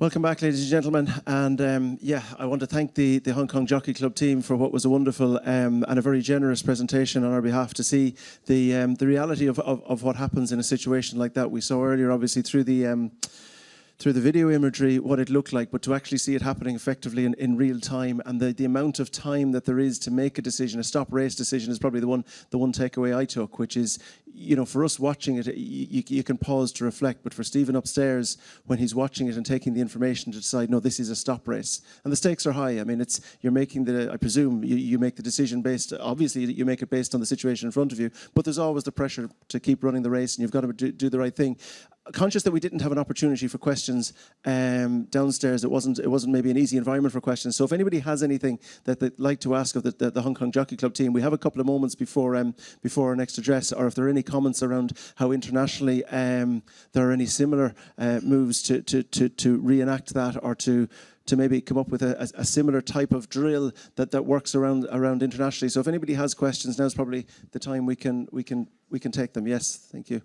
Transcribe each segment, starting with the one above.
Welcome back, ladies and gentlemen. And yeah, I want to thank the Hong Kong Jockey Club team for what was a wonderful and a very generous presentation on our behalf to see the reality of what happens in a situation like that. We saw earlier, obviously, through the video imagery, what it looked like, but to actually see it happening effectively in real time, and the amount of time that there is to make a decision, a stop race decision, is probably the one takeaway I took, which is, you know, for us watching it, you can pause to reflect, but for Stephen upstairs, when he's watching it and taking the information to decide, no, this is a stop race, and the stakes are high. I mean, you're making I presume you make the decision based, obviously you make it based on the situation in front of you, but there's always the pressure to keep running the race, and you've got to do the right thing. Conscious that we didn't have an opportunity for questions downstairs, it wasn't maybe an easy environment for questions. So if anybody has anything that they'd like to ask of the Hong Kong Jockey Club team, we have a couple of moments before our next address, or if there are any comments around how internationally there are any similar moves to reenact that, or to maybe come up with a similar type of drill that works around internationally. So if anybody has questions, now's probably the time we can take them. Yes, thank you.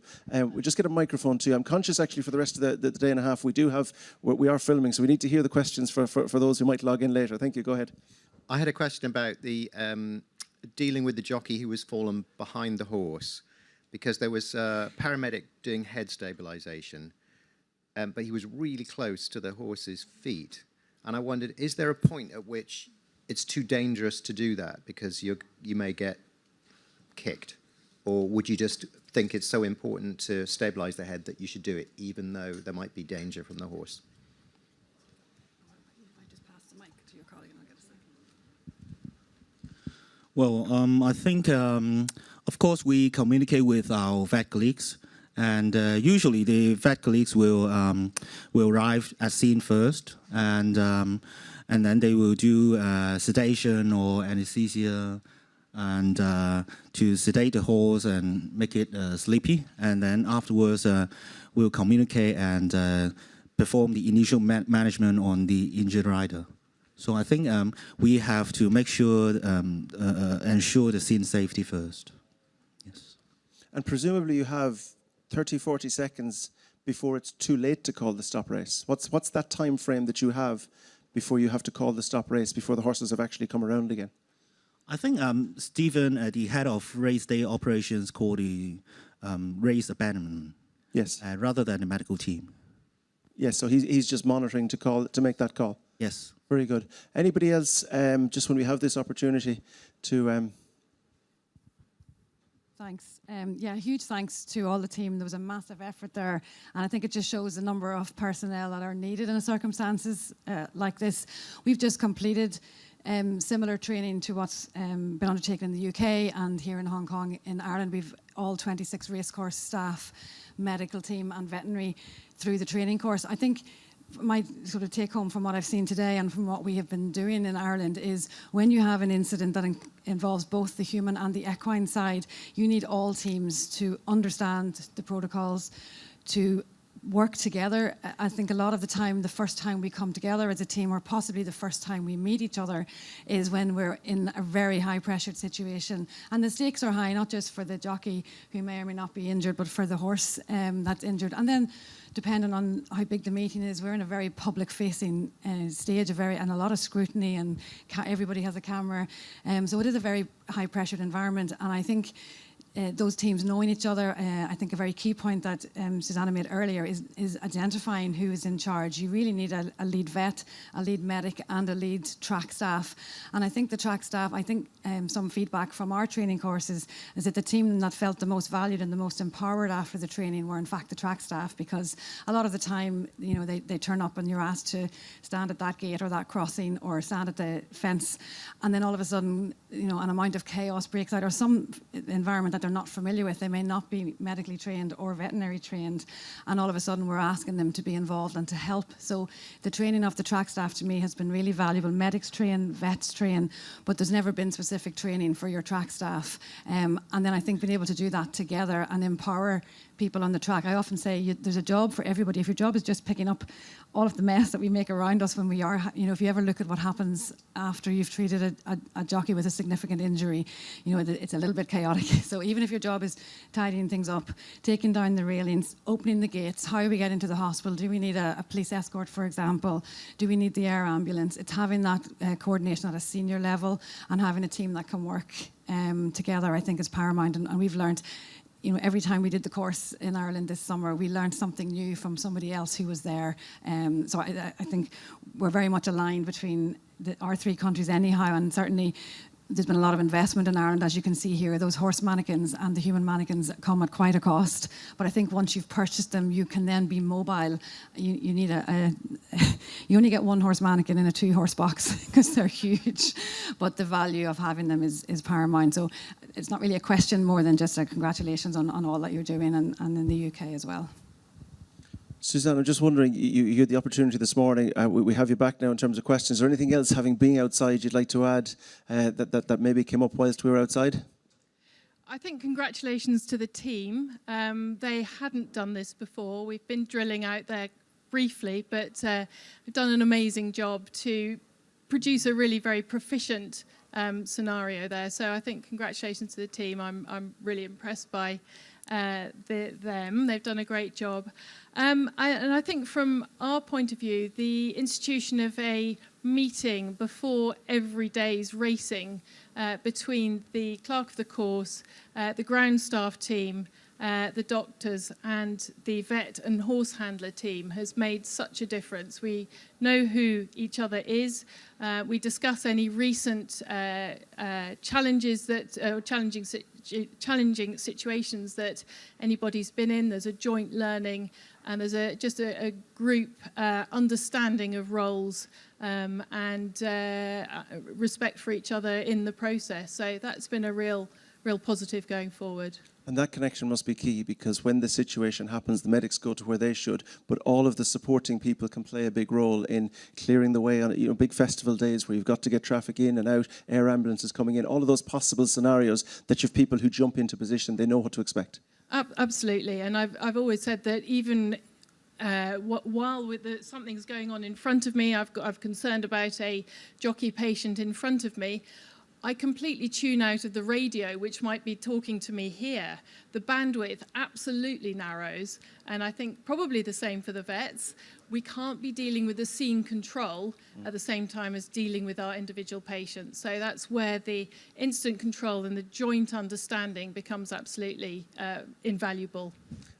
We just get a microphone to you. I'm conscious actually for the rest of the day and a half we are filming, so we need to hear the questions for those who might log in later. Thank you. Go ahead. I had a question about the dealing with the jockey who was fallen behind the horse, because there was a paramedic doing head stabilization, but he was really close to the horse's feet. And I wondered, is there a point at which it's too dangerous to do that because you may get kicked? Or would you just think it's so important to stabilize the head that you should do it, even though there might be danger from the horse? I just pass the mic to your colleague and I'll get a second. Well, I think, of course, we communicate with our vet colleagues. And usually the vet colleagues will arrive at scene first, and then they will do sedation or anesthesia, and to sedate the horse and make it sleepy. And then afterwards, we'll communicate and perform the initial management on the injured rider. So I think we have to make sure ensure the scene safety first. Yes. And presumably you have 30, 40 seconds before it's too late to call the stop race. What's that time frame that you have before you have to call the stop race, before the horses have actually come around again? I think Stephen, the head of race day operations, called the race abandonment. Yes. Rather than the medical team. Yes, so he's just monitoring to make that call. Yes. Very good. Anybody else, just when we have this opportunity to... Thanks. Yeah, huge thanks to all the team. There was a massive effort there, and I think it just shows the number of personnel that are needed in circumstances like this. We've just completed similar training to what's been undertaken in the UK and here in Hong Kong. In Ireland, we've all 26 racecourse staff, medical team and veterinary through the training course. I think my sort of take home from what I've seen today and from what we have been doing in Ireland is when you have an incident that involves both the human and the equine side, you need all teams to understand the protocols, to work together. I think a lot of the time, the first time we come together as a team, or possibly the first time we meet each other, is when we're in a very high pressured situation. And the stakes are high, not just for the jockey who may or may not be injured, but for the horse that's injured. And then depending on how big the meeting is, we're in a very public-facing stage, and a lot of scrutiny, and everybody has a camera. So it is a very high-pressured environment, and I think those teams knowing each other, I think a very key point that Susanna made earlier is identifying who is in charge. You really need a lead vet, a lead medic, and a lead track staff. And I think the track staff, some feedback from our training courses is that the team that felt the most valued and the most empowered after the training were in fact the track staff, because a lot of the time, you know, they turn up and you're asked to stand at that gate or that crossing or stand at the fence, and then all of a sudden, you know, an amount of chaos breaks out, or some environment that they're not familiar with. They may not be medically trained or veterinary trained, and all of a sudden we're asking them to be involved and to help. So the training of the track staff to me has been really valuable. Medics train, vets train, but there's never been specific training for your track staff. And then I think being able to do that together and empower people on the track. I often say there's a job for everybody. If your job is just picking up all of the mess that we make around us when we are, if you ever look at what happens after you've treated a jockey with a significant injury, it's a little bit chaotic. So even if your job is tidying things up, taking down the railings, opening the gates, how we get into the hospital, do we need a police escort, for example? Do we need the air ambulance? It's having that coordination at a senior level and having a team that can work together, I think, is paramount. And we've learned, every time we did the course in Ireland this summer, we learned something new from somebody else who was there. So I think we're very much aligned between our three countries anyhow, and certainly there's been a lot of investment in Ireland, as you can see here. Those horse mannequins and the human mannequins come at quite a cost. But I think once you've purchased them, you can then be mobile. You need you only get one horse mannequin in a 2-horse box because they're huge. But the value of having them is paramount. So it's not really a question more than just a congratulations on all that you're doing, and in the UK as well. Suzanne, I'm just wondering, you had the opportunity this morning. We have you back now in terms of questions. Is there anything else, having been outside, you'd like to add that maybe came up whilst we were outside? I think congratulations to the team. They hadn't done this before. We've been drilling out there briefly, but we've done an amazing job to produce a really very proficient scenario there. So I think congratulations to the team. I'm really impressed by them. They've done a great job. And I think from our point of view, the institution of a meeting before every day's racing between the clerk of the course, the ground staff team, the doctors and the vet and horse handler team has made such a difference. We know who each other is. We discuss any recent challenges challenging situations that anybody's been in. There's a joint learning, and there's just a group understanding of roles and respect for each other in the process. So that's been a real positive going forward. And that connection must be key, because when the situation happens, the medics go to where they should, but all of the supporting people can play a big role in clearing the way on big festival days where you've got to get traffic in and out, air ambulances coming in, all of those possible scenarios that you have people who jump into position, they know what to expect. Absolutely, and I've always said that even while something's going on in front of me, I'm concerned about a jockey patient in front of me, I completely tune out of the radio, which might be talking to me here. The bandwidth absolutely narrows, and I think probably the same for the vets. We can't be dealing with the scene control at the same time as dealing with our individual patients. So that's where the instant control and the joint understanding becomes absolutely invaluable.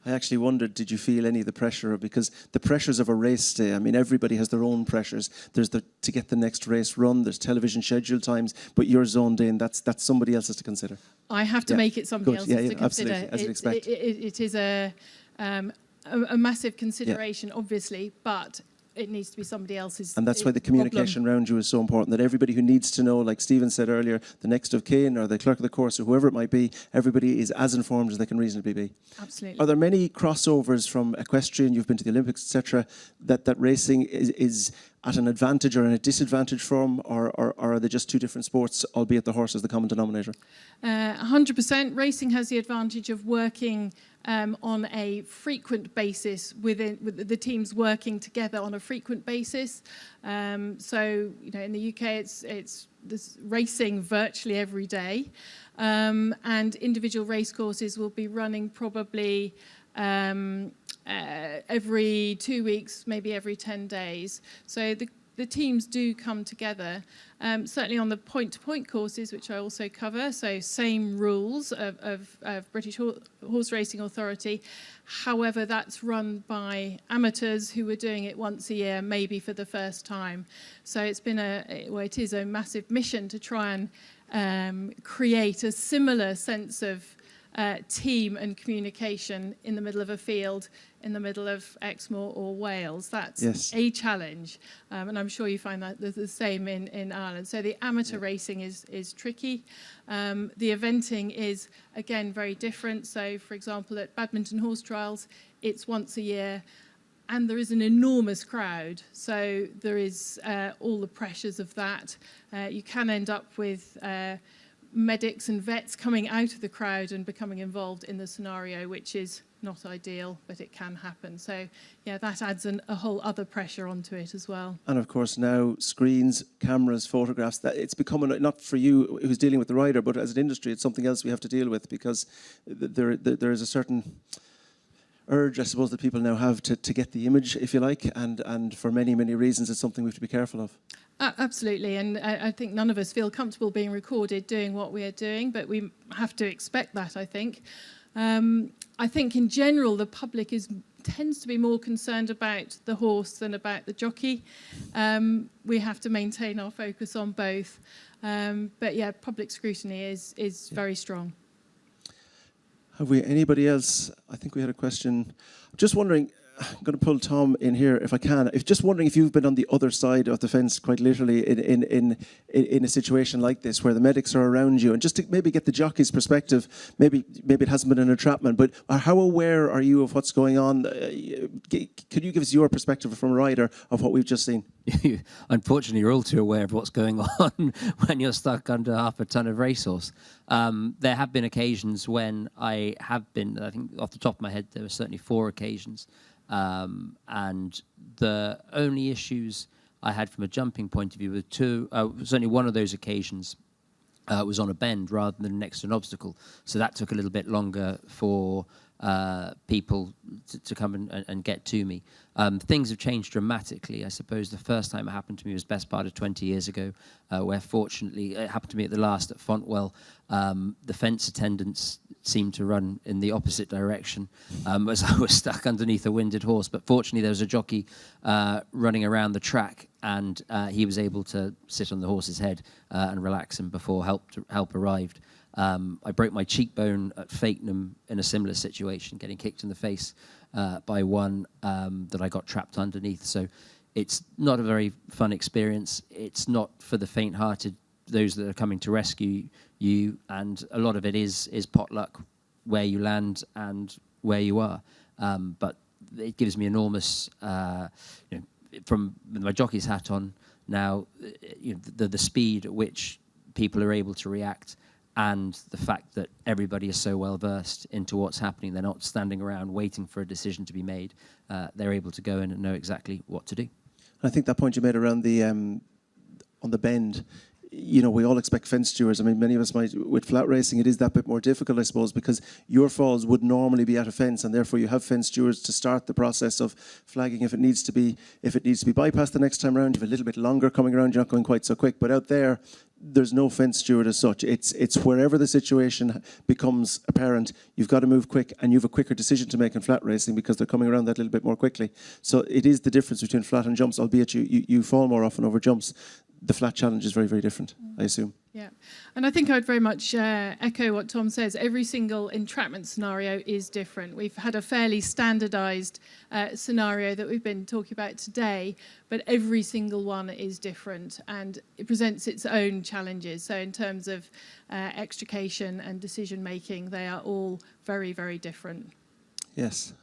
I actually wondered, did you feel any of the pressure? Because the pressures of a race day, I mean, everybody has their own pressures. There's to get the next race run, there's television schedule times, but you're zoned in, that's somebody else's to consider. I have to make it somebody else's to consider. Absolutely, as you'd expect. It is a massive consideration, obviously, but it needs to be somebody else's. And that's why the communication around you is so important, that everybody who needs to know, like Stephen said earlier, the next of kin or the clerk of the course or whoever it might be, everybody is as informed as they can reasonably be. Absolutely. Are there many crossovers from equestrian, you've been to the Olympics, etc., that racing is at an advantage or a disadvantage from, or are they just two different sports, albeit the horse is the common denominator? 100%. Racing has the advantage of working on a frequent basis with the teams working together on a frequent basis. So in the UK, it's there's racing virtually every day, and individual race courses will be running probably every 2 weeks, maybe every 10 days. So the teams do come together, certainly on the point-to-point courses, which I also cover, so same rules of British Horse Racing Authority. However, that's run by amateurs who are doing it once a year, maybe for the first time. So it's been it is a massive mission to try and create a similar sense of team and communication in the middle of a field, in the middle of Exmoor or Wales. That's a challenge, and I'm sure you find that the same in Ireland. So the amateur racing is tricky. The eventing is, again, very different. So, for example, at badminton horse trials, it's once a year, and there is an enormous crowd. So there is all the pressures of that. You can end up with medics and vets coming out of the crowd and becoming involved in the scenario, which is not ideal, but it can happen. So, yeah, that adds a whole other pressure onto it as well. And of course now screens, cameras, photographs, that it's becoming, not for you who's dealing with the rider, but as an industry it's something else we have to deal with, because there is a certain urge, I suppose, that people now have to get the image, if you like, and for many, many reasons it's something we have to be careful of. Absolutely, and I think none of us feel comfortable being recorded doing what we are doing, but we have to expect that, I think. I think in general the public tends to be more concerned about the horse than about the jockey. We have to maintain our focus on both. But yeah, public scrutiny is very strong. Have we anybody else? I think we had a question. Just wondering, I'm going to pull Tom in here if I can. Just wondering if you've been on the other side of the fence, quite literally, in a situation like this, where the medics are around you, and just to maybe get the jockey's perspective. Maybe it hasn't been an entrapment, but how aware are you of what's going on? Could you give us your perspective from a rider of what we've just seen? Unfortunately, you're all too aware of what's going on when you're stuck under half a ton of racehorse. There have been occasions when I have been, I think off the top of my head, there were certainly 4 occasions. And the only issues I had from a jumping point of view were 2. Certainly one of those occasions was on a bend rather than next to an obstacle. So that took a little bit longer for people to come and get to me. Things have changed dramatically. I suppose the first time it happened to me was best part of 20 years ago, where fortunately it happened to me at the last at Fontwell. The fence attendants seemed to run in the opposite direction as I was stuck underneath a winded horse. But fortunately there was a jockey running around the track, and he was able to sit on the horse's head and relax him before help arrived. I broke my cheekbone at Fakenham in a similar situation, getting kicked in the face by one that I got trapped underneath. So it's not a very fun experience. It's not for the faint-hearted, those that are coming to rescue you, and a lot of it is potluck, where you land and where you are. But it gives me enormous, from my jockey's hat on now, the speed at which people are able to react, and the fact that everybody is so well versed into what's happening. They're not standing around waiting for a decision to be made. They're able to go in and know exactly what to do. I think that point you made around the on the bend, we all expect fence stewards. I mean, many of us might, with flat racing, it is that bit more difficult, I suppose, because your falls would normally be at a fence, and therefore you have fence stewards to start the process of flagging if it needs to be bypassed the next time around. You have a little bit longer coming around. You're not going quite so quick. But out there's no fence steward as such. It's wherever the situation becomes apparent, you've got to move quick, and you have a quicker decision to make in flat racing because they're coming around that little bit more quickly. So it is the difference between flat and jumps, albeit you fall more often over jumps. The flat challenge is very, very different, I assume. Yeah, and I think I would very much echo what Tom says. Every single entrapment scenario is different. We've had a fairly standardised scenario that we've been talking about today, but every single one is different, and it presents its own challenges. So in terms of extrication and decision making, they are all very, very different. Yes.